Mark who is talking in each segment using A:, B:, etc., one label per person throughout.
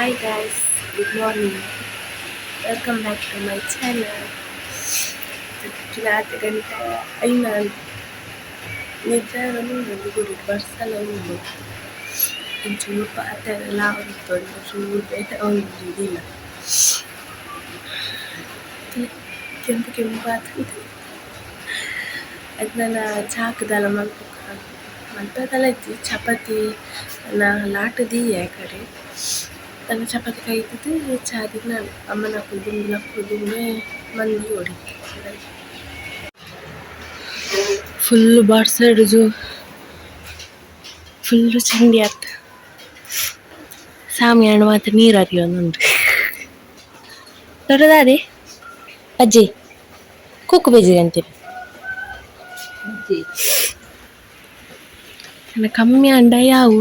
A: Hi guys, good morning. Welcome back to my channel. Tonight ganita ayun niya nung gulit barsala ulo. Inchulu pa atela unton inchulu beta on didila. Kempu bat. Adna na chak dala malpuka. Malpatala chapati na latadi yakare. ನನ್ನ ಚಪಾತಿ ಕಾಯ್ತಿದ್ದು ಚಾದಿಗೆ ನಾನು ಅಮ್ಮನ ಕುದುಮೆ ಮಂದಿ ಹೊಡಿ full ಬಾಡ್ಸೈಡು full ಚಂಡಿ ಆಯ್ತು ಸಾಮಿ ಹಣ್ಣು ಮಾತ್ರ ನೀರು ಹರಿಯೋನುಂಟು ದೊಡ್ಡದಾದೆ ಅಜ್ಜಿ ಕುಕ್ಕು ಬೇಜಿರಿ ಅಂತೀರಿ ನನ್ನ ಕಮ್ಮಿ ಅಂಡ ಯಾವು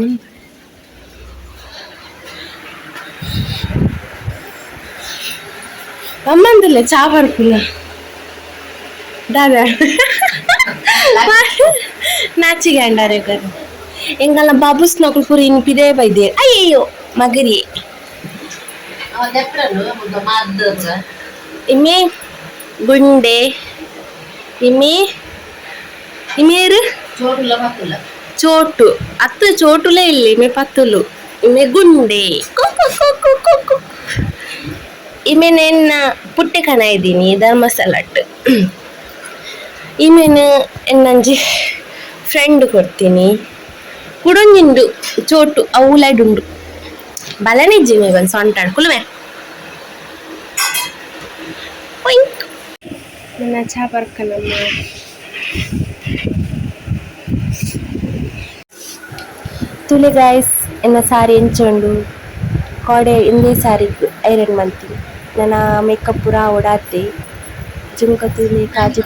A: ಅಮ್ಮಂದಿಲ್ಲ ಚಾ ಬರ್ಪಿಲ್ಲ ದಾದ ನಾಚಿಗೆ ಅಂಡಾರೆ ಎಂಗಲ್ಲ ಬಾಬುಸ್ ನಕಲು ಪುರಿ ಪಿದೇ ಬೈದೆ ಅಯ್ಯಯ್ಯೋ ಮಗರಿ ಇಮ್ಮೆ ಗುಂಡೆ ಇಮೇರು ಚೋಟು ಅತ್ತು ಚೋಟುಲೇ ಇಲ್ಲಿ ಮೇ ಪತ್ತುಲು ಇಮೆ ಗುಂಡೆ ಇಮೇನ ಪುಟ್ಟೆ ಕಣ ಇದ್ದೀನಿ ಧರ್ಮಸ್ಥಳಟ್ಟು ಇಮೇನು ಎನ್ನಂಜಿ ಫ್ರೆಂಡ್ ಕೊಡ್ತೀನಿ ಕುಡೊಂಜಿಂಡು ಚೋಟು ಅವಲೈಡುಂಡು ಬಲನಿಜ್ಜಿ ಮೇ ಬಂದು ಸೊಂಟಾಡು ಕುಲುಮೆ ನನ್ನ ಚಾ ಬರ್ಕನಮ್ಮ ತುಲೆ ಗೈಸ್ ಎನ್ನ ಸಾರಿ ಎಂಚೊಂಡು ಕೋಡೆ ಇಂದೇ ಸಾರಿ ಐರನ್ ಮಂತಿ ನನ್ನ ಮೇಕಪ್ ಪೂರ ಓಡಾತೆ ಜುಮ್ಕ ತುಲಿ ಕಾಜು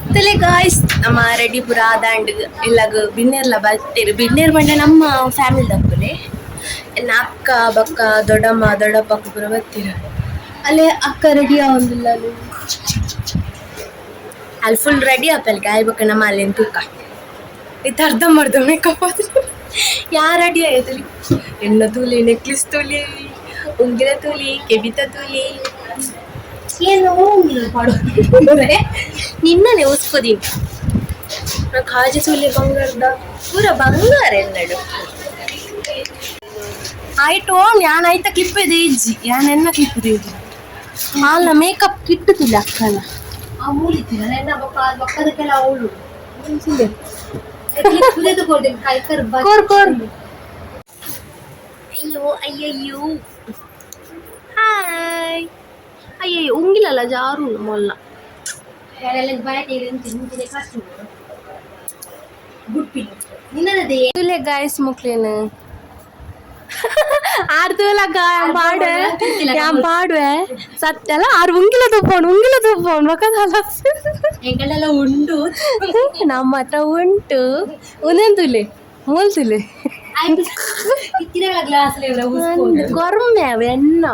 A: ತುಲೆ ಗಾಯ್ಸ್ ನಮ್ಮ ರೆಡಿ ಪೂರ ಆದಾಂಡ್ ಇಲ್ಲಾಗ ಬಿನ್ನೇರ್ಲ ಬರ್ತೀರಿ ಬಿನ್ನೇರ್ ಬಂಡೆ ನಮ್ಮ ಫ್ಯಾಮಿಲಿ ದಪ್ಪಲೆ ಎನ್ನ ಅಕ್ಕ ಬಕ್ಕ ದೊಡ್ಡಮ್ಮ ದೊಡ್ಡಪ್ಪಕ್ಕ ಪೂರ ಬರ್ತೀರ ಅಲ್ಲೇ ಅಕ್ಕ ರೆಡಿ ಆಗೊಂದಿಲ್ಲ ಅಲ್ಲಿ ಫುಲ್ ರೆಡಿ ಆಪಲ್ ಗಾಯಬಕ್ಕ ನಮ್ಮ ಅಲ್ಲಿ ತೂಕ ಇದು ಅರ್ಧ ಮೇಕಪ್ ಆದ್ರೆ ಯಾರು ರೆಡಿ ಆಯ್ತಲಿ ಎಣ್ಣ ತುಲಿ ನೆಕ್ಲೆಸ್ ತುಲಿ ಉಂಗಿರ ತುಲಿ ಕೆಬಿತ ತುಲಿ ಏನು ನಿನ್ನನೆ ಉಸ್ಕೋದೀನಿ ನಾ ಕಾಜಿ ತುಲಿ ಬಂಗಾರದ ಪೂರ ಬಂಗಾರ ಎಲ್ಲಡು ಆಯ್ತು ಯಾನ್ ಆಯ್ತ ಕ್ಲಿಪ್ ಇದೆ ಇಜ್ಜಿ ಯಾನ್ ಎನ್ನ ಕ್ಲಿಪ್ ಇದೆ ಅಲ್ಲ ಮೇಕಪ್ ಕಿಟ್ಟು ತುಲಿ ಅಕ್ಕನ ಆ ಮೂಲಿತಿನ ಎನ್ನ ಬಕ್ಕದಕ್ಕೆಲ್ಲ ಅವಳು ಅಯ್ಯೋ ಅಯ್ಯಯ್ಯೋ ಹಾಯ್ ಅಯ್ಯಯ್ಯೋ ಉಂಗಿಲಲ್ಲ ಜಾರು ಮೊಲ್ಲ ತುಲೆ ಗಾಯಸ್ ಮುಕ್ಲೇನು ಆಡ್ತುಲಕ್ಕ ഞാൻ പാടുവേ സത്യല്ല ആറ് ഉങ്കിലത് പോൺ എങ്കಳೆಲ್ಲ ಉಂಟು ನಮ್ಮ ಹತ್ರ ಉಂಟು ಒಂದೊಂದುಲೆ ಮೂಲ್ತುಲೆ ಕೊರ್ಮೆ ಅವು ಎನ್ನ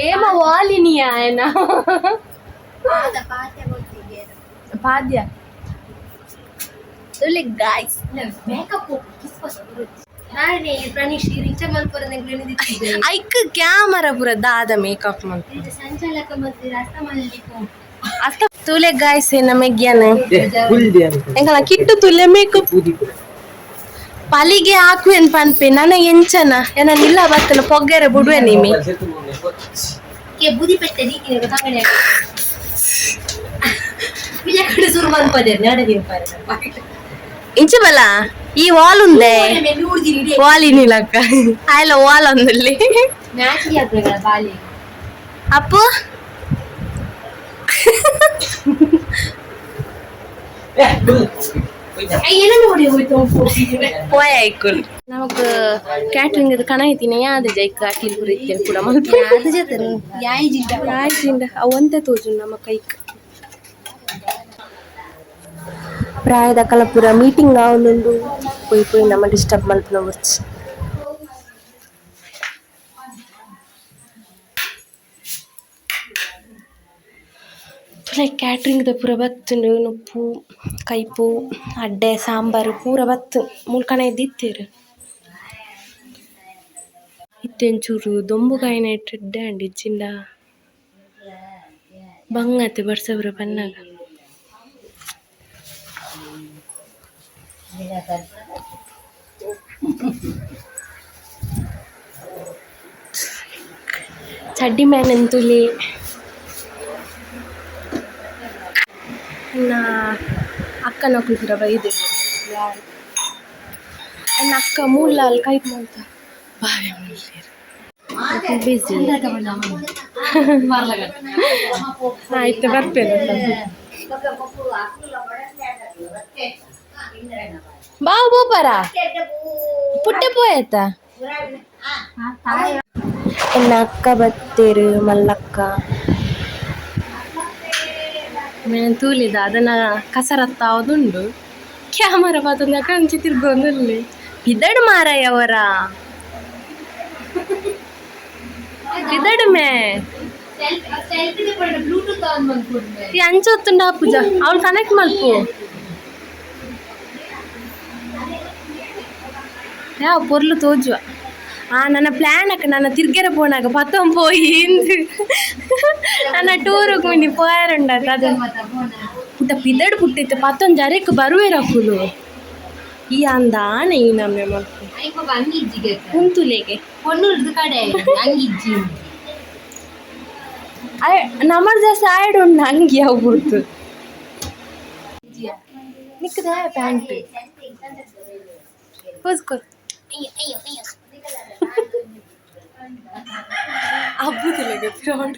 A: ಏಮ ವಾಲಿನಿಯ ಏನ ಪಾದ್ಯ guys ಐಕ್ ಕ್ಯಾಮರಾ ಪೂರ ದಾದ ಮೇಕಪ್ ಅಷ್ಟ ತುಲೆ ಗಾಯ್ಸ್ ನಮಗ್ಯಾನ ಎಂಕಲ ಕಿಟ್ಟು ತುಲೆ ಮೇಕಪ್ ಪಲಿಗೆ ಹಾಕು ಏನ್ ಪನ್ಪೆ ನನ್ನ ಎಂಚನ ಏನ ನಿಲ್ಲ ಬರ್ತನ ಪೊಗ್ಗೆರೆ ಬಿಡುವೆ ನಿಮಿ ಬುದಿ ಪೆಟ್ಟೆ ఇంచు బల ఈ వాల్ ఉందే వాల్ ఇనిలక్క ఆయల వాల్ ఉందిల్లి അപ്പോ പോയായിക്കോൾ നമുക്ക് കാറ്ററിംഗ് ഇത് കണായിത്തിന് യാത് ജയിക്കാട്ടിൽ കുറിക്കാൻ കൂടെ യായിജിണ്ട ಅವಂತೆ ತೋಜು ನಮ್ಮ ಕೈಕ್ ಪ್ರಾಯದ ಕಲಪುರ ಮೀಟಿಂಗ್ ಆವೊಂದುಂಡು ಪೋಯಿ ನಮ್ಮ ಡಿಸ್ಟರ್ಬ್ ಮಲ್ಪನ ಬರ್ಚಿ ಲೈಕ್ ಕ್ಯಾಟ್ರಿಂಗ್ದ ಪೂರ ಬತ್ತುಂಡು ಉಪ್ಪು ಕೈಪು ಅಡ್ಡೆ ಸಾಂಬಾರು ಪೂರ ಬತ್ತು ಮುಲ್ಕಣ ಇದ್ದಿತ್ತೇರು ಇತ್ತೆಂಚೂರು ದೊಂಬುಗಾಯಿನ ಇಟ್ಟಿದ್ದೆ ಅಂಡಿ ಇಚ್ಚಿಂಡ ಬಂಗತ್ತೆ ಬರ್ಸವ್ರ ಬನ್ನಾಗ ಚಡ್ಡಿ ಮ್ಯಾನಂತುಲಿ ನನ್ನ ಅಕ್ಕನ ಪೂರ ಬೈದೆ ನನ್ನ ಅಕ್ಕ ಮೂಲಾಲ್ ಕೈಪ್ ಮಾಡ್ತ ಬಾರಿ ಬಿಸಿ ಆಯ್ತು ಬರ್ತೇನೆ ಬಾವು ಬೋಪಾರ ಪುಟ್ಟೆ ಪೋಯತ್ತ ನನ್ನ ಅಕ್ಕ ಬತ್ತೇರು ಮಲ್ಲಕ್ಕ ಮೇನ್ ತೂಲಿದ ಅದನ್ನ ಕಸರತ್ತ ಅವದುಂಡು ಕ್ಯಾಮರಾ ಪಾತಂದ ಕಂಚಿ ತಿರ್ಗೊಂದಲ್ಲಿ ಇದಡು ಮಾರಾಯವರ ಇದಡು ಮೇ ಅಂಚೊತ್ತುಂಡ ಪೂಜ ಅವಳು ಕನೆಕ್ಟ್ ಮಲ್ಪು ಯಾವ ಪೊರ್ಲು ತೋಜುವ ನನ್ನ ಪ್ಲಾನ್ ಅಕ್ಕ ನನ್ನ ತಿರ್ಗೆರ ಪೋನಾಗ ಪತ್ತೊಂ ಪೋಯಿ ನನ್ನ ಟೂರಿಗೆ ಮುಂಡಿ ಪೋಯಾರುಂಡ ಅದು ಪುಟ್ಟ ಪಿದಡು ಪುಟ್ಟಿತ್ತು ಪತ್ತೊಂದು ಜರಕ್ಕೆ ಬರುವೆರಕ್ಕುಲು ಈ ಅಂದಾನ ಈ ನಮ್ಮೆ ಮಲ್ಪು ಕುಂತುಲೆಗೆ ನಮ್ಮದು ಜಾಸ್ತಿ ಆಯ್ಡು ಉಂಡು ಅಂಗಿ ಹೋಗ್ಬಿಡ್ತು ನಿಕ್ಕದ ಪ್ಯಾಂಟ್ ಹೋಸ್ಕೊ ಹಬ್ಬದಲ್ಲಗೆ ಫ್ರಾಡ್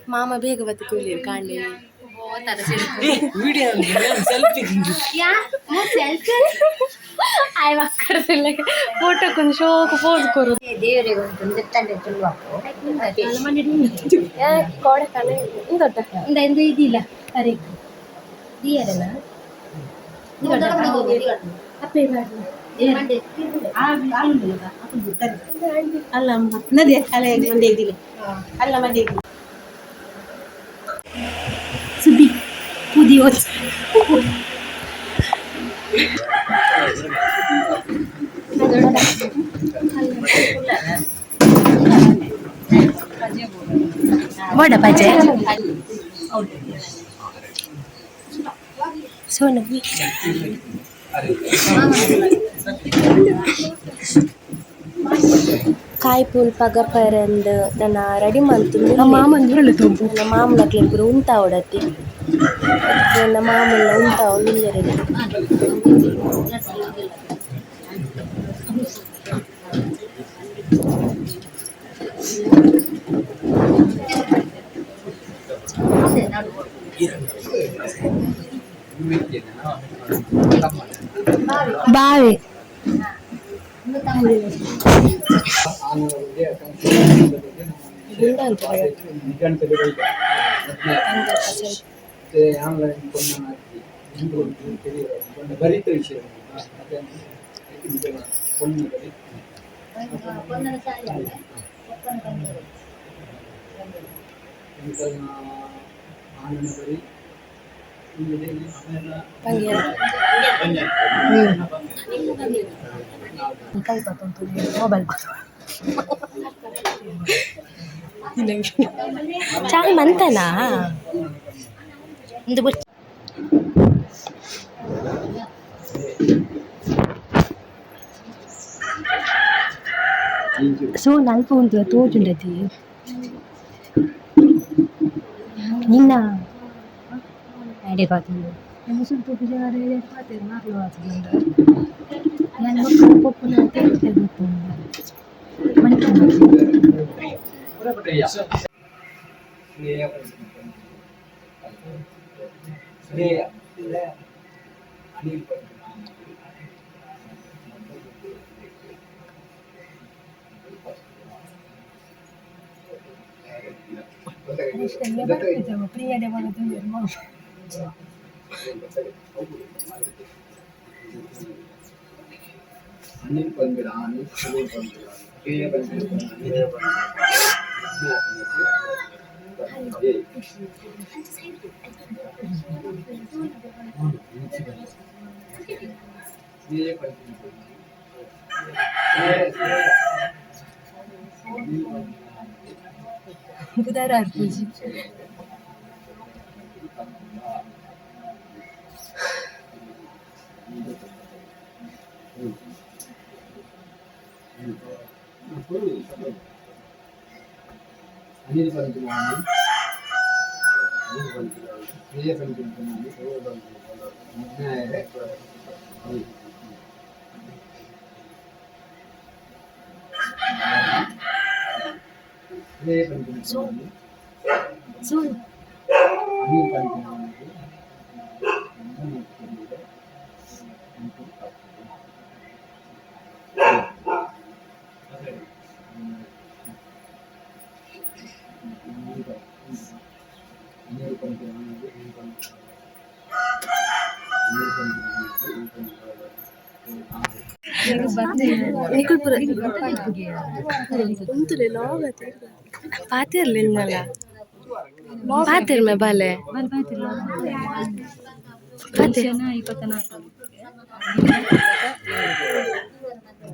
A: ಮಾಮ ಬೇಗ ಬತ್ತು ಕೂಲಿ ಕಾಂಡೆ ಆಯ್ ಮಕ್ಕಳದಲ್ಲ ಫೋಟೋಕ್ಕೊಂದು ಶೋಕು ಪೋಸ್ ಕೊರು ಕೋಡೆ ಕಾಣೆ ಇಂದೊಡ್ಡ ಇಂದ ಇದಿಲ್ಲ ಸರಿ ದಿಯರಲ್ಲ ಅಲ್ಲ ನದಿ ಅಲ್ಲ ಮಂಡೆ ಇದಿಲ್ಲ ಅಲ್ಲ ಮಂಡೆ ಸುದ್ದಿ ಪುದಿ ಹೋಚ್ ಬಡ ಬಜೆ ಸೋನವಿ ಕಾಯಿ ಪೂಲ್ ಪಗ ಪರಂದ್ ನನ್ನ ರೆಡಿ ಮಾಡ್ತು ನನ್ನ ಮಾಮೂಲಕ್ಕೆ ಪೂರ ಉಂಟ ಹೊಡತಿ ನನ್ನ ಮಾಮೂಲ ಉಂಟ ಉಳಿಯರಲ್ಲಿ ಬಾವಿ
B: ಭರಿತ ವಿಷಯ
A: ಮೊಬೈಲ್ ಚಾಯ್ ಮಂತನಾ ಒಂದು ಸೊ ನಲ್ಪ ಒಂದು ತೋಜುಂಡತಿ ನಿನ್ನ ಐಡಿಯಾ ಪಾತಿದ್ದು ಮುಸುಲ್ ಪೊಪ್ಪು ಜಾರೆ ಪಾತೇರು ಮಾರ್ಲು ಆತುಂಡ ನನ್ನ ಮಕ್ಕಳು ಪೊಪ್ಪುನ ತೇರುತ್ತೆ ಗೊತ್ತುಂಡ ಪ್ರಿಯಡೆ
B: ಅನಿಲ್ ಬಂದಿರ ಅನಿಲ್ ಬಂದಿರ ಪ್ರಿಯ ಬಂದಿರ अनिल पंचनामी विजय पंचनामी विजय पंचनामी अनिल पंचनामी
A: ಪಾತಿರ್ಲಿಲ್ಲ ಪಾತಿರ್ ಮೇ ಬಾಲೆ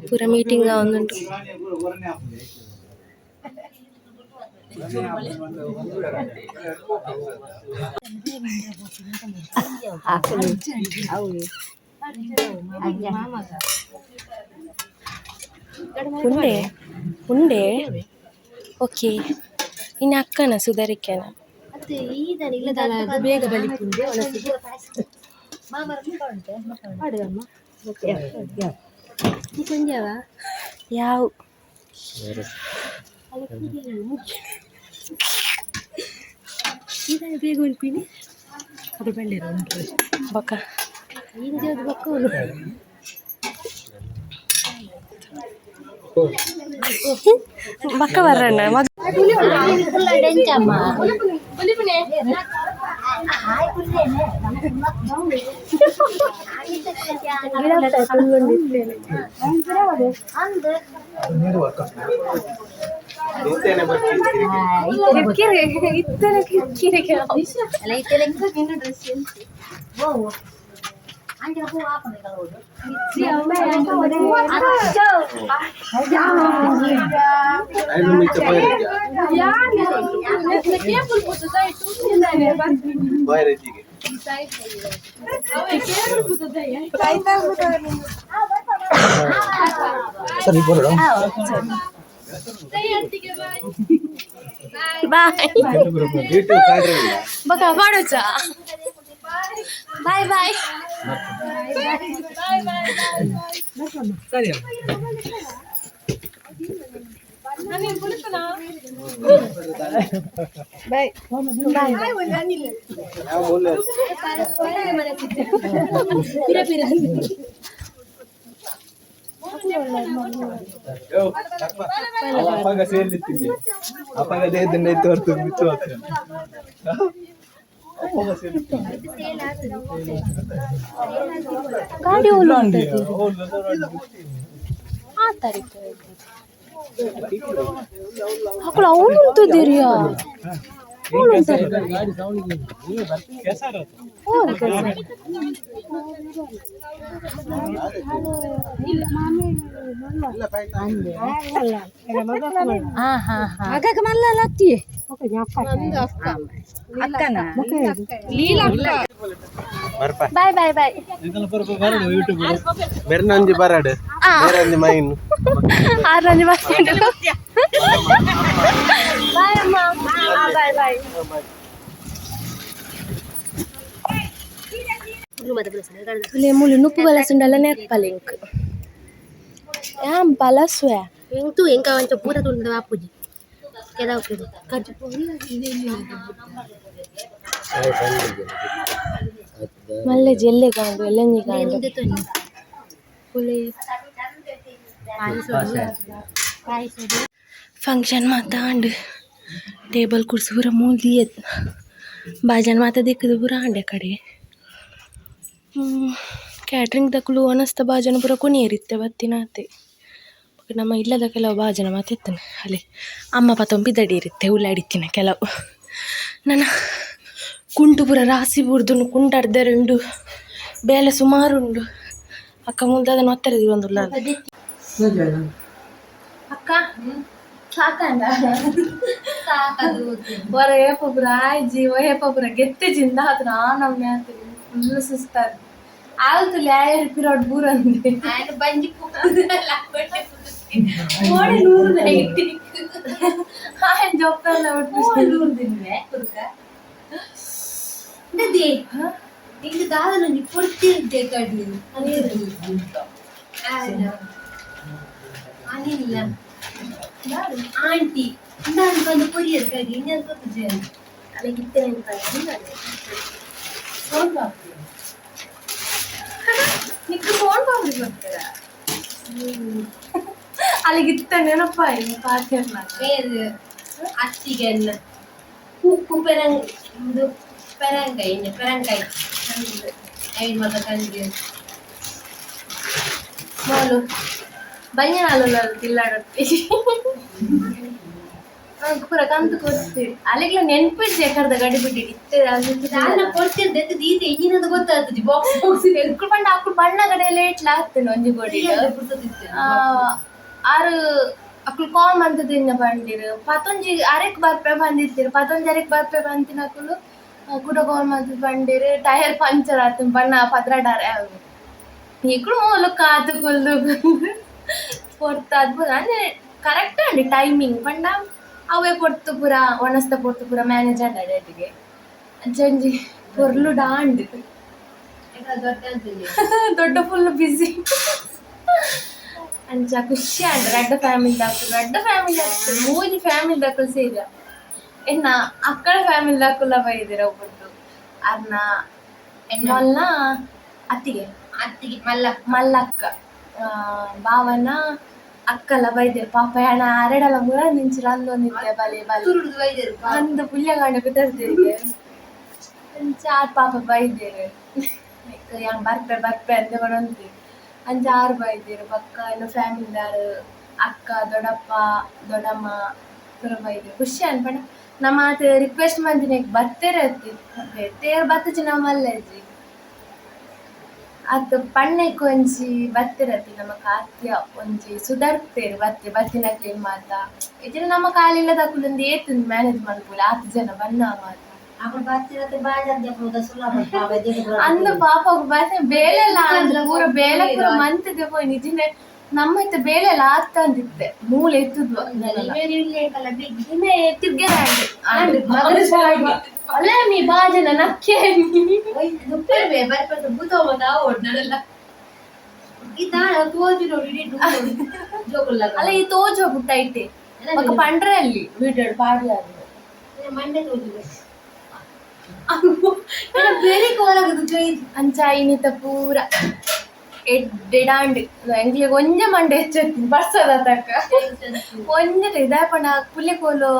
A: ಪೂರ ಮೀಟಿಂಗ್ ಒಂದುಂಟು ಉಂಡೆ ಉಂಡೆ ಓಕೆ ಇನ್ನು ಅಕ್ಕನ ಸುಧಾರಿಕೆನ ಬೇಗ ಬಲಿಪುಂಡೆ ಯಾವ ಬೇಗ ಒಲ್ಪಿನಿ ಅದು ಬಂದಿರ ಬಕ್ಕ ಬಕ್ಕ ಬಕ್ಕ ಬರೋಣ बघा वाढूचा बाय बाय ಗಾಡಿ ಆ ತಾರೀಕು ಮಕ್ಕಳು ಅವನು ಅಂತಿದ್ದೀರಿಯಾ ಬಾಯ್ ಬಾಯ್ ಬಾಯ್
C: ಬೆರ್ನಂಜಿ ಬರಡು ಬೇರಂಜಿ ಮೈನ್
A: ಆರಂಜಿ ಬಾಯ್ ಅಮ್ಮ ಬಾಯ್ ಬಾಯ್ mulu nupu balas sundala net paling ya balas ya
D: yang tu yang kawan cepu dah tunda apa je kira apa tu kerja
A: malle jelle gandu ellenni gandu
D: ini tu ni
A: boleh function mata and table kursi pura muli bajan mata dekdu pura ande kade catering ದಕ್ಕಲು ಅನಸ್ತ ಭಾಜನ ಪೂರ ಕೊನೆಯರಿತ್ತೆ ಬತ್ತಿನಾತೆ ನಮ್ಮ ಇಲ್ಲದ ಕೆಲವು ಭಾಜನ ಮಾತಿತ್ತನೆ ಅಲ್ಲಿ ಅಮ್ಮ ಪತ್ತೊಂದು ಬಿದ್ದಡಿ ಇರುತ್ತೆ ಉಳ್ಳಾಡಿತ್ತಿನ ಕೆಲವು ನನ್ನ ಕುಂಟು ಪೂರ ರಾಸಿ ಬುಡ್ದು ಕುಂಟಾಡ್ದೆರುಂಡು ಬೇಲೆ ಸುಮಾರುಂಡು ಅಕ್ಕ ಮುಂದೆ ಅದನ್ನು ಒತ್ತರದಿ ಒಂದುಲ್ಲ ಅಕ್ಕ ಸಾಕಂಡ ಹೊರ ಏಪುರ ಆಯ್ಜಿ ಏಪುರ ಗೆತ್ತೆ ಜಿಂದ ಆತು ನಮ್ಮನೆ ಆತು ಫುಲ್ ಸುಸ್ತಾದ ಆಲ್ತುಲಿ ಆಯರ್ ಪಿರೋಡ್ ಬೂರಂದೆ ಬಂಜಿ ಓಡಿ ನೂರು ನೈಟಿ ಆಯನ್ ಜೊಪ್ಪಲ್ಲ ಒಟ್ಟು ನೂರು ದಿನ
D: ನಿಂಗೆ ದಾದ ನನಗೆ ಕೊಡ್ತಿರ್ದೆ ಕಡ್ಲಿ ಅನಿಲ್ಲ ಆಂಟಿ ನಾನು ಬಂದು ಕೊರಿಯರ್ ಕಡಿ ಇನ್ನೇನು ಗೊತ್ತಿದೆ
A: ಅಲ್ಲಿಗೆ ಇತ್ತೇನೆ ಫೋನ್ ಮಾಡ್ತೀನಿ ನಿಕ್ಕು ಫೋನ್ ಮಾಡಿ ಬರ್ತೀರಾ ಅಲ್ಲಿಗೆ ಇತ್ತೇನಪ್ಪ ಇಲ್ಲಿ ಪಾತ್ಯರ್ನ
D: ಬೇರೆ ಅತ್ತಿಗೆಲ್ಲ ಉಪ್ಪು ಇದು ಪೆರಂಕಾಯಿ ಐದು ಮತ ಕಂಡು
A: ಮಾಲು ಬೈಯನಾಲ ತಿಲ್ಲಾಡತ್ತೆ ಪೂರ ಕಂತು ಕೊಡ್ತೀವಿ ಅಲ್ಲಿಗೆ ನೆನ್ಪಿದ್ದೆ ಕರ್ದ ಗಡಿ ಬಿಟ್ಟು
D: ನಾನು ಕೊಡ್ತಿರ್ದೆ ಈತ ಈಗಿನದು ಗೊತ್ತಾಗ್ತದೆ ಬಾಕ್ಸ್ ಬಾಕ್ಸ್
A: ಎಕ್ಕಳು ಬಂಡ ಅಕ್ಕಳು ಬಣ್ಣ ಗಡೆಯಲ್ಲ ಇಟ್ಲ ಆಗ್ತೇನೆ ಒಂಜಿ ಗೋಡಿ ಆರು ಅಕ್ಕಳು ಕಾಲ್ ಮಂತದಿಂದ ಬಂದಿರು ಪತ್ತೊಂಜಿ ಅರೆಕ್ ಬರ್ಪೆ ಬಂದಿರ್ತೀರು ಪತ್ತೊಂಜಿ ಅರೆಕ್ ಬರ್ಪೆ ಬಂತಿನ ಅಕ್ಕಳು ಕೂಡ ಕಾಲ್ ಮಂತ ಬಂದಿರು ಟೈರ್ ಪಂಚರ್ ಆಯ್ತು ಬಣ್ಣ ಪದ್ರಾಡಾರೆ ಅವು ಇಕ್ಕಳು ಮೂಲು ಕಾತು ಕುಲ್ದು ಕೊಡ್ತಾ ಅದ್ಭುತ ಅಂದ್ರೆ ಕರೆಕ್ಟ್ ಅಂడి ಟೈಮಿಂಗ್ ಪಂಡ ಅವೇ ಪೊರ್ತು ಪೂರ ಒಣಸ್ತ ಪೊರ್ತು ಪೂರ ಮ್ಯಾನೇಜ್ ಆಡ ಡೇಟಿಗೆ ಅಂಚಂಜಿ ಪೊರ್ಲು ಡಾಂಡ್ ದೊಡ್ಡ ಫುಲ್ ಬಿಸಿ ಅಂಚ ಖುಷಿ ಅಂಡ್ ರೆಡ್ಡ ಫ್ಯಾಮಿಲಿ ದಾಕು ಮೂಜಿ ಫ್ಯಾಮಿಲಿ ದಾಕು ಸೇರ ಎನ್ನ ಅಕ್ಕಳ ಫ್ಯಾಮಿಲಿ ದಾಕುಲ್ಲ ಬೈದಿರ ಒಬ್ಬಟ್ಟು ಅನ್ನ ಮೊಲ್ಲ ಅತ್ತಿಗೆ ಮಲ್ಲಕ್ಕ ಭಾವನ ಅಕ್ಕಲ್ಲ ಬೈದೇರು ಪಾಪ ಹಣ ಅರೆಡಲ ಮುರ ನಿಂಚಿರ ಅಂದೊಂದಿದ್ದೆ ಬಲೆ ಬಲೆ ಅಂದು ಪುಲ್ಯಗಾಂಡ ಬಿದ್ದರ್ದಿರಿಗೆ ಆರು ಪಾಪ ಬೈದೇರು ಹೆಂಗ್ ಬರ್ಪೆ ಅಂತ ಬರೋಂತಿ ಅಂಚ ಆರು ಬೈದೇರು ಪಕ್ಕ ಎಲ್ಲ ಫ್ಯಾಮಿಲಿದಾರು ಅಕ್ಕ ದೊಡ್ಡಪ್ಪ ದೊಡ್ಡಮ್ಮ ಪುರ ಬೈದೇರು ಖುಷಿ ಅನ್ಪಣ ನಮ್ಮ ಆತ ರಿಕ್ವೆಸ್ಟ್ ಮಂದಿನ ಬತ್ತೇರೆ ತೇರು ಬತ್ತಜಿ ನಮ್ಮಲ್ಲಜ್ಜಿ ಅದು ಪಣ್ಣೆಕ್ ಒಂಜಿ ಬತ್ತಿರತಿ ನಮ್ಮ ಕಾತ್ಯ ಒಂಜಿ ಸುಧಾರ್ತೇರು ಬತ್ತಿನ ಕ್ಲೀನ್ ಮಾತ ಇದನ್ನ ನಮ್ಮ ಕಾಲಿಲ್ಲ ತಕ್ಕೊಂದು ಏತಂದು ಮ್ಯಾನೇಜ್ ಮಾಡ್ಕೊಳ್ಳಿ 10 ಜನ ಬಣ್ಣ ಮಾತ ಅಂದ ಪಾಪ ಬೇಳೆಲ್ಲ ಅಂದ್ರೆ ಪೂರ ಬೇಳೆ ಪೂರ ಮಂತದೆ ಹೋಯ್ ನಿಜನೆ ನಮ್ಮ ಇತ್ತ ಬೇಳೆಲ್ಲ ಆಗ್ತಂದಿತ್ತೆ ಮೂಲೆ ಎತ್ತದ್ವ ತಿರ್ಗೆ ಅಲ್ಲ ನೀ ಬಾಜನ ನಕ್ಕೆ ಅಲ್ಲ ಈ ತೋಜ್ ಹೋಗ್ಬಿಟ್ಟ ಐತೆ ಪಂಡ್ರೆ ಅಲ್ಲಿ ವಿಡಿಯೋ ಪಾಡ್ಲ ಬೇರೆ ಅಂಚ ಇನ್ನಿತ ಪೂರ ಎಡ್ಡೆಡಾಂಡ್ ಎಂಗ್ಲಿಗೆ ಒಂಜ ಮಂಡೆ ಹೆಚ್ಚತ್ತಿ ಬರ್ಸದ ತಕ್ಕ ಒಂಜ ಇದಾಪಣ ಪುಲ್ಯ ಕೋಲು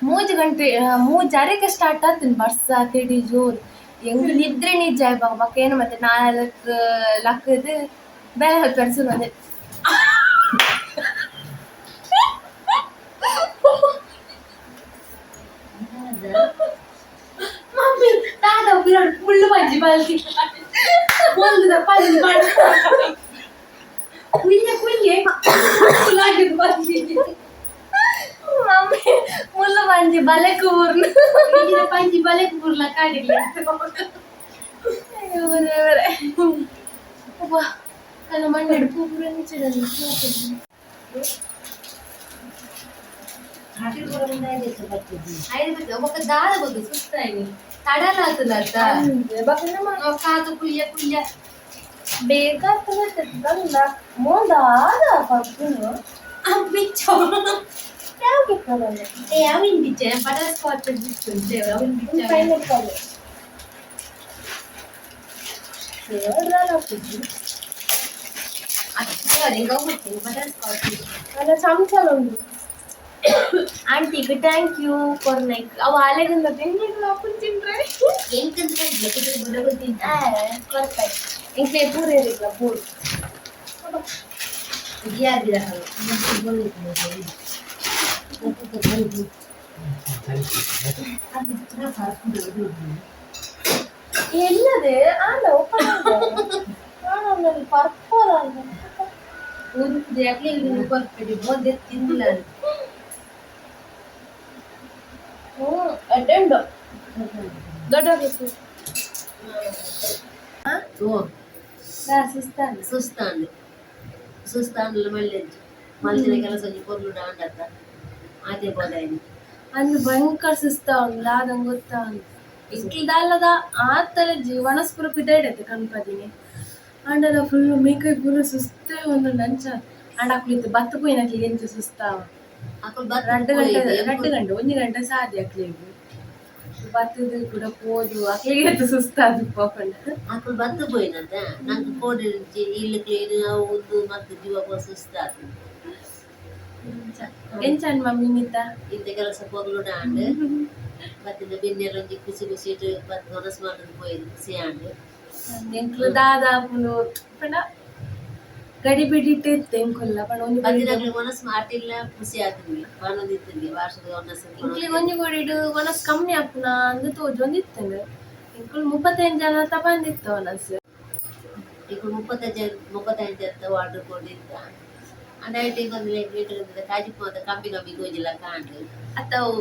A: 3 ಗಂಟೆ 3 ಜರಕ್ಕೆ ಸ್ಟಾರ್ಟ್ ಆಗ್ತೀನಿ ಬರ್ಸ ತಿಡಿ ಜೋರು ಹೆಂಗ್ ನಿದ್ರೆ ನಿಜ ಬಾಕ ಏನು ಮತ್ತೆ 4 ಲಕ್ಕದು ಬೇರೆ ಹೊತ್ತು ಬರ್ಸು ಒಂದೇ ಮಮ್ಮಿ ತಾತ ಬಿರಾಡ್ ಫುಲ್ ಬಜ್ಜಿ ಬಲ್ತಿ बोलदा पाणी पाणी कुल्ले फुलागिद बंदी मम्मी मुल्ल बंजी बलेकूर्न इजिना पंजी बलेकूर्ला काडिले अरे अब्बा ನನ್ನ ಮಣ್ಣೆಡು ಪೂಪುರನ್ನು ಚಿಡಲು ఒక దాద బొద్దు సుస్తాయి తడలాతులట కాదు కుయ్య ಬೇಗ ತಗೊಳ್ತದ ಮೋದಾದ ಪಕ್ಕನು ಬಿಚ್ಚೋ ಯಾವ ಕಲರ್ ಯಾವಿನ ಬಿಚ್ಚ ಬಟರ್ ಸ್ಕಾಚ್ ಬಿಚ್ಚು ಯಾವಿನ ಬಿಚ್ಚ ಪೈನಾಪಲ್ ಸೇವಡ್ರಾಲ ಕುಜಿ ಅದೇ ಗೌರ್ತಿ ಬಟರ್ ಸ್ಕಾಚ್ ಅಲ್ಲ ಚಮಚಲು ಉಂಟು ಆಂಟಿಗೆ ಥ್ಯಾಂಕ್ ಯು ಫಾರ್ ಲೈಕ್ ಅವ ಅಲೆಗಿಂದ ತಿಂಡಿಗಳು ಅಪ್ಪನ ತಿಂದ್ರೆ ಎಂಕಂತ ಪರ್ಫೆಕ್ಟ್ ಇಂಕ್ಲೆ ಪೂರ ಇರಲಿಲ್ಲ ಪೂರ್ ಎಲ್ಲದೆ ಆಂಡ ಪರ್ಪಲ್ ತಿಂದಿಲ್ಲ ಅಟೆಂಡ್ ದೊಡ್ಡ
D: ಸುಸ್ತಾಂಡು ಸುಸ್ತಾಂಡ್ಲ ಮళ్ళీ మళ్ళీ ಕೆಲಸ పొర్లు డాండత అదే పోదాయి
A: ಅಂದ್ ಭಯಂಕರ ಸುಸ್ತಾ ಉಂಡು ಲಾದಂಗ್ ಗೊತ್ತಾ ಉಂಟು ಇಕ್ಕಿದಲ್ಲದ ಆತರ ವನಸ್ಪುರ ಪಿದಾಯ್ಡತ್ತೆ ಕಣ್ಪದಿನಿ ಅಂಡಲ ಫುಲ್ ಮೇಕೈ ಪೂರ ಸುಸ್ತೇ ಒಂದು ನಂಚ ಅಂಡ ಅಕ್ಲಿತ್ತು ಬತ್ತು ಪೋಯಿನಕ್ಲಿ ಎಂಚ ಸುಸ್ತಾವ
D: అక్కడ
A: 2 ಗಂಟೆ 1 ಗಂಟೆ ಸಾದಿ ಅಕ್ಲಿಗೆ ಬತ್ತದು ಕೂಡ పోదు ಅಕ್ಲಿಗೆ ಸುಸ್ತಾದು ಪಾಪಂಡ
D: అక్కడ బత్తు పోయినంత నాకు కోడి నుంచి ఇల్లు క్లీన్ అవుద్దు ಮತ್ತು ಜೀವ ಸುಸ್ತಾತು
A: ಎಂಚನ್ ಮಮ್ಮಿ ಮಿತ್ತ
D: ಇಂತ ಕೆಲಸ పొర్లు డాండ్ ಮತ್ತಿನ ಬೆನ್ನೆಲ್ಲೊಂದು ಕುಸಿ ಕುಸಿಟ್ಟು ಬತ್ತು ಮನಸ್ಸು ಮಾಡೋದು పోయింది ಕುಸಿ ಆಂಡ್
A: ಎಂಕ್ಲು ದಾದಾಪುಲು ಪಂಡ ಗಡಿ ಬಿಡಿಟ್ಟು ತೆಂಕೊಲ್ಲ ಪಂಡ ಒಂದು
D: ಮತ್ತಿನಾಗ್ಲಿ ಮನಸ್ಸು ಮಾಟಿಲ್ಲ ಖುಷಿ ಆಗ್ತದೆ ಬಾಣದಿತ್ತಿಂది ವಾರ್ಷದ
A: ಇಂಕ್ಲಿ ಒಂಜಿ ಕೊಡಿಡು ಮನಸ್ಸು ಕಮ್ಮಿ ಆಪುನ ಅಂದು ತೋಜು ಒಂದಿತ್ತಂದು ಇಂಕ್ಲು 35 ಜನ ತಪಂದಿತ್ತು ಮನಸ್ಸು
D: ఇప్పుడు 35 ಅಂತ ವಾಟರ್ ಕೊಡಿದ್ದ ಅಂಡೈಟಿಂಗ್ ಒಂದು ಲೀಟರ್ ಕಾಜಿಪೋದ ಕಂಬಿ ಕಂಬಿ ಗೋಜಿಲ್ಲ ಕಾಂಡು
A: ಅತ್ತವು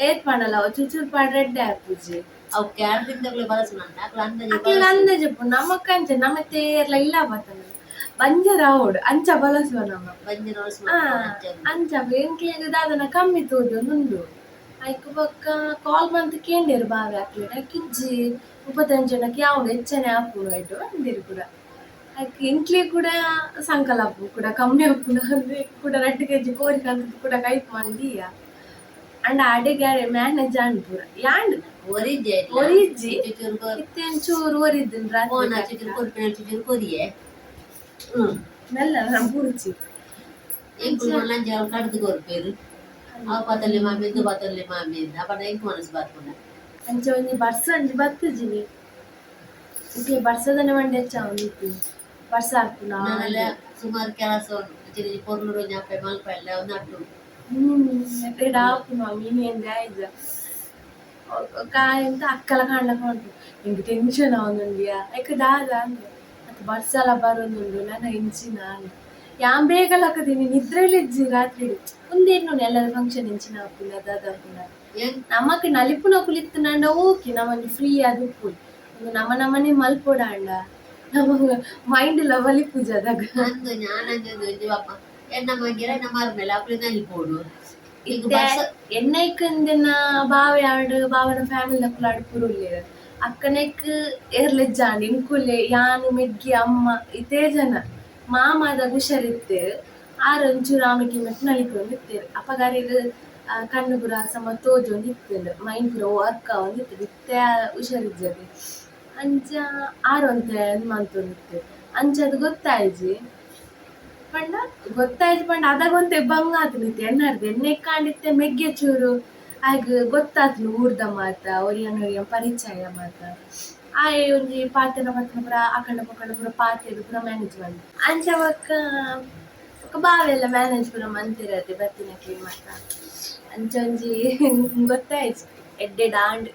A: ಏತ್ ಮಾಡಲ್ಲ ಅವು ಚುಚೂರು ಪಾಡ್ರೆಡ್ಡೆ ಆಪುಜಿ
D: ಅವು ಕ್ಯಾರದಿಂದಲೇ ಬಳಸುನಂತ
A: ಅಕ್ಲ ಅಂದಾಜು ನಮಕ್ಕಂಚ ನಮ್ಮ ತೇರ್ಲ ಇಲ್ಲ ಬತ್ತನ ಬಂಜರ ಓಡು ಅಂಚ ಬಳಸುವ ನಮ್ಮ
D: ಬಂದಿನ
A: ಅಂಚ ಎಂಕ್ಲಿಗೆ ದಾದನ ಕಮ್ಮಿ ತೋದು ನುಂಡು ಐಕ್ ಬೊಕ್ಕ ಕಾಲ್ ಮಂತ್ ಕೇಂದಿರು ಬಾವಿ ಹಾಕ್ಲಿಡ ಕಿಜ್ಜಿ 35 ಜನಕ್ಕೆ ಯಾವ್ದು ಹೆಚ್ಚನೆ ಹಾಪುಡು ಆಯ್ತು ಅಂದಿರು ಕೂಡ ಐಕ್ ಇಂಕ್ಲಿ ಕೂಡ ಸಂಕಲ ಹಾಪು ಕೂಡ ಕಮ್ಮಿ ಹಾಪುಡು ಅಂದ್ರೆ ಕೂಡ 2 kg ಕೋರಿ ಕಂತ ಕೂಡ ಕೈಪ್ ಮಂದಿಯ ಅಂಡ ಅಡಿಗೆ ಮ್ಯಾನೇಜ್ ಅನ್ಪುರ ಯಾಂಡ್ ಒರಿಜ್ಜಿ ಇತ್ತೇನ್ ಚೂರು ಒರಿದ್ದನ್
D: ಚುಚೂರು ಕೊರಿಯೆ
A: ಮೆಲ್ಲ ನಮ್ಮ ಪೂರ್ಚಿ
D: ಕಡ್ದು ಕೊರ್ಪೇರು ಆ ಪತಲ್ಲಿ ಮಾಮಿ ಇದು ಪತಲ್ಲಿ ಮಾಮಿ ಅಂತ ಅಪಡ ಎಂಕ್ ಮನಸ್ಸು ಬಾರ್ಕೊಂಡ
A: ಅಂಚ ಒಂಜಿ ಬರ್ಸ ಅಂಜಿ ಬತ್ತುಜಿನಿ ಇಕ್ಕೆ ಬರ್ಸದನೆ ಮಂಡೆ ಹೆಚ್ಚ ಒಂದಿತ್ತು ಬರ್ಸ ಹಾಕು
D: ನಾನೆಲ್ಲ ಸುಮಾರು ಕೆಲಸ ಉಂಟು ಪೊರ್ಲು ರೋಜ್ ಅಪ್ಪೆ ಮಲ್ಪ ಎಲ್ಲ ಒಂದು ಅಟ್ಟು
A: ಎಡ್ಡೆ ಹಾಕು ನಾವು ಮೀನಿಂದ ಆಯ್ತು ಕಾಯಂತ ಅಕ್ಕಲ ಕಾಣ್ಲಕ್ಕ ಉಂಟು ನಿಂಗೆ ಟೆನ್ಷನ್ ಅವನುಂಡಿಯಾ ಯಾಕೆ ದಾದ ಅಂದ್ರೆ ಮತ್ತೆ ಬರ್ಸಲ ಬರೋದುಂಡು ನನ್ನ ಹೆಂಚಿನ ಯಾನ್ ಬೇಗಲ್ಲ ಹಾಕದೀನಿ ನಿದ್ರೆಲಿಜ್ಜಿ ರಾತ್ರಿ ಒಂದೇನು ಎಲ್ಲರ ಫಂಕ್ಷನ್ ಹೆಂಚಿನ ಹಾಕುಲ್ಲ ದಾದ ಹಾಕುಲ್ಲ ನಮ್ಮಕ್ಕೆ ನಲಿಪುನ ಕುಲಿತ್ತು ನಂಡ ಓಕೆ ನಮ್ಮಲ್ಲಿ ಫ್ರೀ ಅದು ಉಪ್ಪು ನಮ್ಮನೆ ಮಲ್ಪೋಡ ಅಂಡ ನಮ್ಮ ಮೈಂಡ್ ಲವಲಿ ಪೂಜಾದಾಗ
D: ಅಂದು ഞാനഞ്ചു ಅಪ್ಪ ಎನ್ನ ಮಗಿರ ನಮ್ಮ ಮೇಲೆ ಅಪ್ಪಳಿ ನಲಿಪೋಡು
A: ಎನ್ನೈಕಂದಿನ ಬಾವೆ ಆಡು ಬಾವನ ಫ್ಯಾಮಿಲಿ ಅಕ್ಕಲು ಆಡ್ಪುರುಲ್ಲೆ ಅಕ್ಕನೈಕ್ ಏರ್ಲೆಜ್ಜಾಂಡ್ ಇಂಕುಲೆ ಯಾನು ಮೆಗ್ಗಿ ಅಮ್ಮ ಇತೇ ಜನ ಮಾಮದ ಹುಷಾರಿತ್ತೆ ಆರೊಂಚೂರು ಆಮೆಗೆ ಮೆಟ್ಟು ನಲಿಕೊಂಡು ಇತ್ತೇರು ಅಪ್ಪಗಾರಿಗೆ ಕಣ್ಣು ಪುರ ಸಮ ತೋಜು ಒಂದು ಇತ್ತೇನು ಮೈಂಡ್ ಪುರ ವರ್ಕ ಒಂದು ಇತ್ತು ಇತ್ತೆ ಹುಷಾರಿದ್ದದು ಅಂಚ ಆರೊಂತೆ ಮಂತೊಂದಿತ್ತು ಅಂಚದು ಗೊತ್ತಾಯ್ಜಿ ಪಂಡ ಗೊತ್ತಾಯ್ತು ಪಂಡ ಅದಾಗೊಂತೆ ಬಂಗ ಆತನಿತ್ತು ಎಣ್ಣಾರ್ದು ಎಣ್ಣೆ ಕಾಂಡಿತ್ತೆ ಮೆಗ್ಗೆ ಚೂರು ಆಗ ಗೊತ್ತಾತ್ಲು ಊರ್ದ ಮಾತ ಒರಿಯನ್ ಪರಿಚಯ ಮಾತ ಆಯ್ ಒಂಜಿ ಪಾತೆನ ಪುರ ಅಕಂಡ ಪಕ್ಕಂಡ ಪುರ ಪಾತೆದು ಪುರ ಮ್ಯಾನೇಜ್ ಮಾಡಿ ಅಂಚ ಒಕ್ಕ ಬಾವೆಲ್ಲ ಮ್ಯಾನೇಜ್ ಪುರ ಮಂತಿರತ್ತೆ ಬತ್ತಿನ ಕ್ಲೀನ್ ಮಾತ ಅಂಚ ಒಂಜಿ ಗೊತ್ತಾಯ್ತು ಎಡ್ಡೆ ಡಾಂಡ್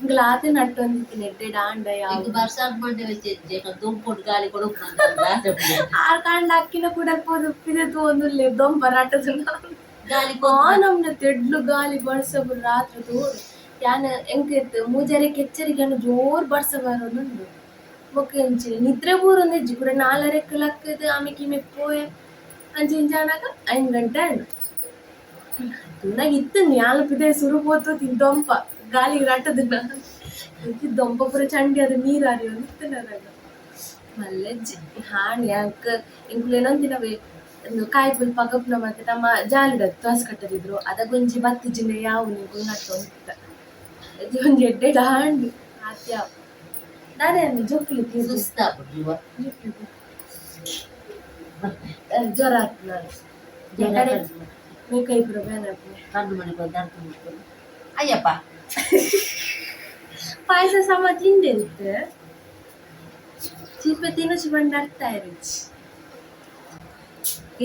A: ಇಂಗ್ಲ ಆತ ನಟ್ಟೊಂದಿತ್ತಿನ ಎಡ್ಡೆ ಡಾಂಡ
D: ಯಾವ್ದು ಬರ್ಸಾದ್ ಮಂಡೆ ವೆಚ್ಚೆ ದುಂಪುಡ್ ಗಾಳಿ ಕೊಡುಕು
A: ಆ ಕಾಂಡ ಅಕ್ಕಿನ ಕೂಡ ಪೋದು ಪಿದೆದು ಒಂದು ದೊಂಪ ರಟ್ಟದ
D: ಗಾಳಿ
A: ನಮ್ನ ತೆಡ್ಲು ಗಾಲಿ ಬಡ್ಸಬು ರಾತ್ರಿ ತೋಡು ಯಾನ ಎಂಕೆತ್ತು ಮೂಜಾರೆ ಕೆಚ್ಚರಿಗೆ ಜೋರ್ ಬರ್ಸ ಬರೋನುಂಡು ಮೊಕ್ಕ ಎಂಚಿ ನಿದ್ರೆ ಬೂರೊಂದು ಹೆಜ್ಜಿ ಕೂಡ 4 ಲಕ್ಕದ ಆಮೆಗೆ ಮೆಪ್ಪೋಯೆ ಅಂಚಿ ಇಂಚಾನಾಗ 5 ಗಂಟೆ ಅಂಡು ತುನಾಗ ಇತ್ತು ನ್ಯಾಲ ಪಿದೆ ಸುರು ಪೋತು ತಿಂದೊಂಪ ಗಾಲಿಗೆ ರಟ್ಟದನ್ನ ದೊಂಪ ಪುರ ಚಂಡಿ ಅದು ನೀರಾರಿ ಒಂದು ಇತ್ತು ನನಗ ಮಲ್ಲೆಜ್ಜಿ ಹಾಣಿ ಯಾಕ ಇಂಕ್ಲೇನೊಂದಿನವೇ ಕಾಯಿ ಪುಲ್ ಪಗಪ್ನ ಮತ್ತೆ ನಮ್ಮ ಜಾಲಿಡ ತೋಸ್ ಕಟ್ಟದಿದ್ರು ಅದಗೊಂಜಿ ಬತ್ತಿಜಿನ ಯಾವ ನೀವು ನಟ್ಟೊಂದಿತ್ತ ಒಂಜಿ ಎಡ್ಡೆ ಡಾಂಡು ಆತ್ಯಾವ ನಾನೇ ಜೊಕ್ಲಿ
D: ಸುಸ್ತಾಗ್ಬಿಟ್ಟು
A: ಜ್ವರ ಆಗ್ತದೆ ಮೇಕೈ ಪುರ ಬೇನೆ
D: ಕಣ್ಣು ಮನೆ ಬಂದು ಅರ್ಥ ಅಯ್ಯಪ್ಪ
A: ಪಾಯಸ ಸಮ ತಿಂದಿರುತ್ತೆ ಚೀಪ ತಿನ್ನಸಿ ಬಂದು ಅರ್ಥ ಇರುಚಿ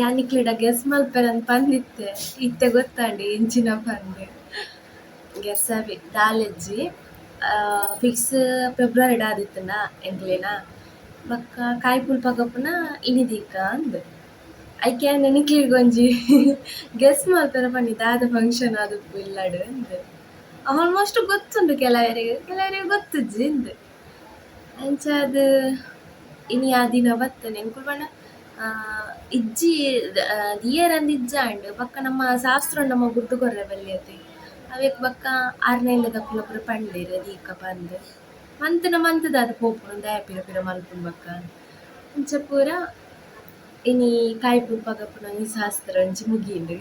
A: ಯಾನಿಕ್ಲಿಡ ಗೆಸ್ ಮಲ್ಪೆರಂತ ಬಂದಿತ್ತೆ ಇತ್ತೆ ಗೊತ್ತಾಂಡಿ ಇಂಚಿನ ಬಂದೆ ಗೆಸ್ಸವಿ ದಾಲೆಜ್ಜಿ ಫಿಕ್ಸ್ ಫೆಬ್ರವರಿ ಆದಿತ್ತನ ಎಂಕ್ಲೆನ ಬೊಕ್ಕ ಕಾಯ್ಪುಲ್ ಪಗಪುನ ಇನಿದೀಕ ಅಂದ್ ಐಕೆ ನಿಕ್ಲಿಗ್ ಒಂಜಿ ಗೆಸ್ ಮಲ್ಪೆರ ಪಂಡಿ ದಾದ ಫಂಕ್ಷನ್ ಆದುಪ್ಪು ಇಲ್ಲಡ್ ಅಂದ್ ಆಲ್ಮೋಸ್ಟ್ ಗೊತ್ತುಂಡು ಕೆಲವರಿಗೆ ಗೊತ್ತುಜ್ಜಿ ಇಂದ್ ಅಂಚಾದ್ ಇನಿ ಆ ದಿನ ಬತ್ತನೆ ಎಂಕುಲು ಪಂಡ ಇಜ್ಜಿ ದಿಯರ್ ಅಂದ್ ಇಜ್ಜಾಂಡ್ ಬೊಕ್ಕ ನಮ್ಮ ಶಾಸ್ತ್ರ ನಮ್ಮ ಗುರ್ತು ಕೊರ್ರೆ ಬಲ್ಯತೆ ಅವೆಕ್ ಬೊಕ್ಕ ಆರ್ನೆಲೆದ ಪುರ ಪಂಡೆರ್ ದೀಕ ಪಂದ್ ಮಂತುದ ಅದು ಪೋಪುನು ದಯ ಪಿರ ಪಿರ ಮಲ್ಪುನು ಬೊಕ್ಕ ಅಂಚ ಪೂರ ಇನಿ ಕಾಯ್ಪುಲ್ ಪಗಪುನ ಈ ಶಾಸ್ತ್ರ ಅಂಚಿ ಮುಗಿಂಡ್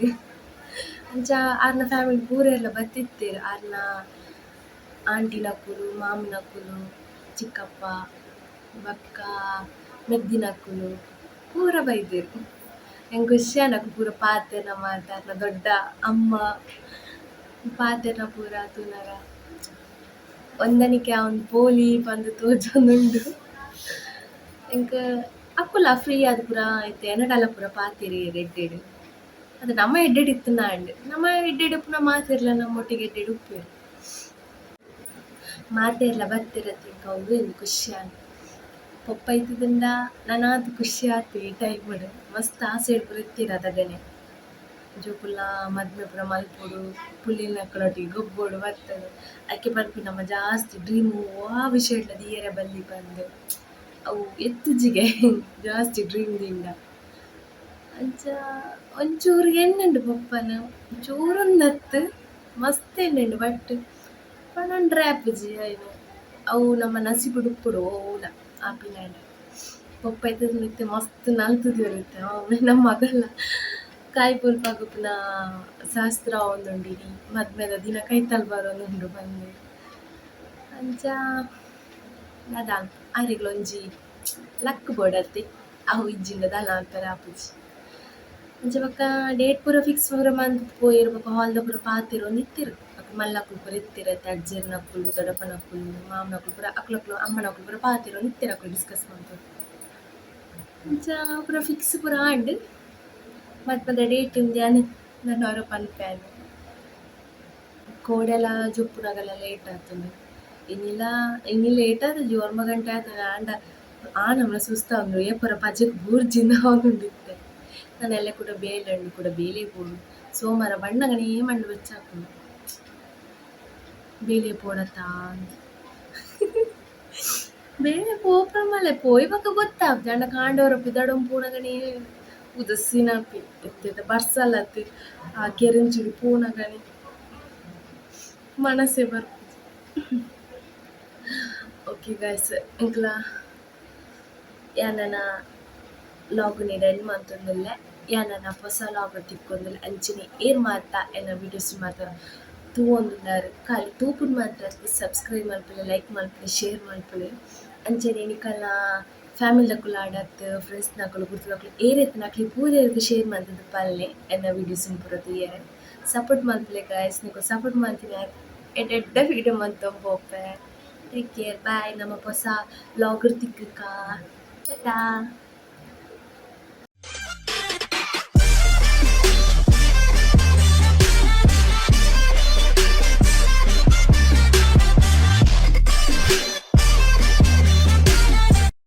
A: ಅಂಚ ಆರ್ನ ಫ್ಯಾಮಿಲಿ ಪೂರ ಎಲ್ಲ ಬತ್ತಿತ್ತೆರ್ ಆರ್ನ ಆಂಟಿನಕುಲು ಮಾಮನಕುಲು ಚಿಕ್ಕಪ್ಪ ಬೊಕ್ಕ ಮೆದ್ದಿನಕುಲು ಪೂರ ಬೈದೆರ್ ಎಂಕ್ ಖುಷಿ ಆನಕು ಪೂರ ಪಾತೆರ್ನ ಮಾತಾರ್ನ ದೊಡ್ಡ ಅಮ್ಮ ಪಾತೆರ್ನ ಪೂರ ತೂನಗ ಒಂದನಿಕೆ ಅವನ್ ಪೋಲಿ ಪಂದ್ ತೋಜೊಂದುಂಡು ಎಂಕ್ ಅಕ್ಕುಲ ಫ್ರೀ ಆದ್ ಪೂರ ಐತೆ ಎನ್ನಡಲ ಪೂರ ಪಾತೆರ್ ಎಡ್ಡೆಡ್ ಅದು ನಮ್ಮ ಎಡ್ಡೆಡ್ ಇತ್ತುಂಡ ನಮ್ಮ ಎಡ್ಡೆಡ್ ಪುನ ಮಾತೆರ್ಲ ನಮ್ಮೊಟ್ಟಿಗೆ ಎಡ್ಡೆಡ್ ಉಪ್ಪೇರು ಮಾತೆರ್ಲ ಬತ್ತೆರತ್ತೆ ಎಂಕ್ ಅವ್ಲು ಎಂದು ಖುಷಿ ಆನ್ ಪೊಪ್ಪ ಇತ್ತಿದಿಂದ ನಾನಾದ್ ಖುಷಿ ಆತು ಈ ಟೈಮ್ ಮಸ್ತ್ ಆಸೆ ಪೂರ ಇತ್ತೀರ ಅದಗನೆ ಜೋಕುಲ್ಲ ಮದ್ಮೆ ಪೂರ ಮಲ್ಪೊಡು ಪುಲ್ಲಿನಕ್ಕಳೊಟ್ಟಿಗೆ ಗೊಬ್ಬೊಡು ಬರ್ತಡು ಅಕ್ಕೆ ಬರ್ಪಿ ನಮ್ಮ ಜಾಸ್ತಿ ಡ್ರೀಮು ಆ ವಿಷಯಡ್ಲ ದಿಯರೆ ಬಲ್ಲಿ ಬಂದು ಅವು ಎತ್ತುಜಿಗೆ ಜಾಸ್ತಿ ಡ್ರೀಮ್ ದಿಂಡ ಅಂಚ ಒಂಚೂರು ಎನ್ನುಂಡು ಪಪ್ಪನ ಚೂರೊಂದತ್ತು ಮಸ್ತ್ ಎನ್ನುಂಡು ಬಟ್ ಪಂಡ ಆಪುಜಿ ಅಯ್ನು ಅವು ನಮ್ಮ ನಸಿಬುಡು ಉಪ್ಪುಡು ಓಲ ಆಪಿನಾಂಡ್ ಪಪ್ಪ ಎತ್ತದ ಮಿತ್ತೆ ಮಸ್ತ್ ನಲ್ತುದು ಇರುತ್ತೆ ಒಮ್ಮೆ ನಮ್ಮ ಮಗಲ್ಲ ಕಾಯ್ಪುಲ್ ಪಗಪುನ ಶಾಸ್ತ್ರ ಒಂದುಂಡಿನಿ ಮದ್ಮೆದ ದಿನ ಕೈತಲ್ ಬರೋನುಂಡು ಬಂದು ಅಂಚ ಅದಾನ್ ಆರೆಗ್ಲೊಂಜಿ ಲಕ್ ಬೋಡತ್ತೆ ಅವು ಇಜ್ಜಿಂದ ದಾಲ ಅಂತಾರೆ ಆಪುಜಿ ಅಂಚ ಬೊಕ್ಕ ಡೇಟ್ ಪೂರ ಫಿಕ್ಸ್ ಪೂರ ಮಂತ್ ಪೋಯೆರ್ ಬೊಕ್ಕ ಹಾಲ್ದ ಪೂರ ಪಾತೆರ್ ಒಂದಿತ್ತೆರ್ ಬೊಕ್ಕ ಮಲ್ಲಕ್ಕುಲು ಪೂರ ಇತ್ತೆರತ್ತೆ ಅಜ್ಜೆರ್ನಕ್ಕುಲು ದೊಡ್ಡಪ್ಪನಕ್ಕುಲು ಮಾಮನಕ್ಕುಲು ಪೂರ ಅಕ್ಲಕ್ಕುಲು ಅಮ್ಮನಕ್ಕುಲು ಪೂರ ಪಾತೆರ್ ಒಂದಿತ್ತೆರ್ ಅಕ್ಕುಲು ಡಿಸ್ಕಸ್ ಮಾಡ್ತಾರೆ ಅಂಚ ಪೂರ ಫಿಕ್ಸ್ ಪೂರ ಆಂಡ್ ಮದ್ಮದ ಡೇಟ್ ಇಂದ್ಯಾನ್ ನನ್ನ ಅವರ ಪನ್ಪೇನ್ ಕೋಡೆಲ ಜೊಪ್ಪುನಗಲ ಲೇಟ್ ಆತುಂಡು ಇನಿ ಲೇಟ್ ಆದ ಜೋರ್ಮ ಗಂಟೆ ಆತದ ಆಂಡ ಆ ನಮ್ನ ಸುಸ್ತ ಉಂಡು ಏಪುರ ಪಜೆಕ್ ಬೂರ್ಜಿಂದ ಅವನುಂಡಿತ್ತೆ ನಾನೆಲ್ಲ ಕೂಡ ಬೇಲೆ ಕೂಡ ಬೇಲೆ ಪೋಡು ಸೋಮವಾರ ಬಣ್ಣಗನೇ ಮಂಡು ಬೆಚ್ಚಾಕುಂಡು ಬೇಲೆ ಪೋಡತ್ತಾ ಅಂತ ಬೇಲೆ ಪೋಪ್ರಮಲೆ ಪೋಯ್ ಬೊಕ ಗೊತ್ತಾಗ್ತದೆ ಅಂಡ ಕಾಂಡವರ ಪಿದಡಂ ಪೂಣಗನೇ ಉದಸ್ಸಿನಪಿ ಎತ್ತೆದ ಬರ್ಸಲತ್ತಿ ಆ ಕೆರೆಂಚಿಡು ಪೂಣಗನೆ ಮನಸ್ಸೇ ಬರ್ಪುಜಿ ಓಕೆ ಗೈಸ್ ಇಂಕ್ಲ ಯಾನನ ಲಾಗ್ ಎಂಡ್ ಮಂತೊಂದುಲ್ಲೆ ಯಾನನ ಹೊಸ ಲಾಗ್ ತಿಕ್ಕೊಂದುಲ್ಲೆ ಅಂಚಿನಿ ಏರ್ ಮಾತ ಎನ್ನ ವಿಡಿಯೋಸ್ ಮಾತ್ರ ತೂವೊಂದುಲ್ಲಾರು ಖಾಲಿ ತೂಪುಡು ಮಾತ್ರ ಸಬ್ಸ್ಕ್ರೈಬ್ ಮಲ್ಪಲೆ ಲೈಕ್ ಮಲ್ಪಲೆ ಶೇರ್ ಮಲ್ಪಲೆ ಅಂಚನೆ ಎನಿಕಲ್ನ ಫ್ಯಾಮಿಲಿದಕ್ಕುಲು ಆಡತ್ ಫ್ರೆಂಡ್ಸ್ನಕ್ಕಲು ಗುರ್ತದಕ್ಕಲು ಏರೆತ್ತು ನಕ್ಲಿ ಪೂರೆರ್ಗ್ ಶೇರ್ ಮಂತದ್ದು ಪಲ್ಲೆ ಎನ್ನ ವಿಡಿಯೋಸ್ ಪೂರ ತೂಯರೆ ಸಪೋರ್ಟ್ ಮಲ್ಪಲೆ ಗೈಸ್ ನಿಕ್ಕು ಸಪೋರ್ಟ್ ಮಾಡ್ತೀನಿ ಎಡ್ಡೆಡ್ಡ ವಿಡಿಯೋ ಮಂತೊಂಬೋಪೆ ಟೇಕ್ ಕೇರ್ ಬಾಯ್ ನಮ್ಮ ಹೊಸ ಲಾಗರ್ ತಿಕ್ಕಕ ಟಾಟಾ.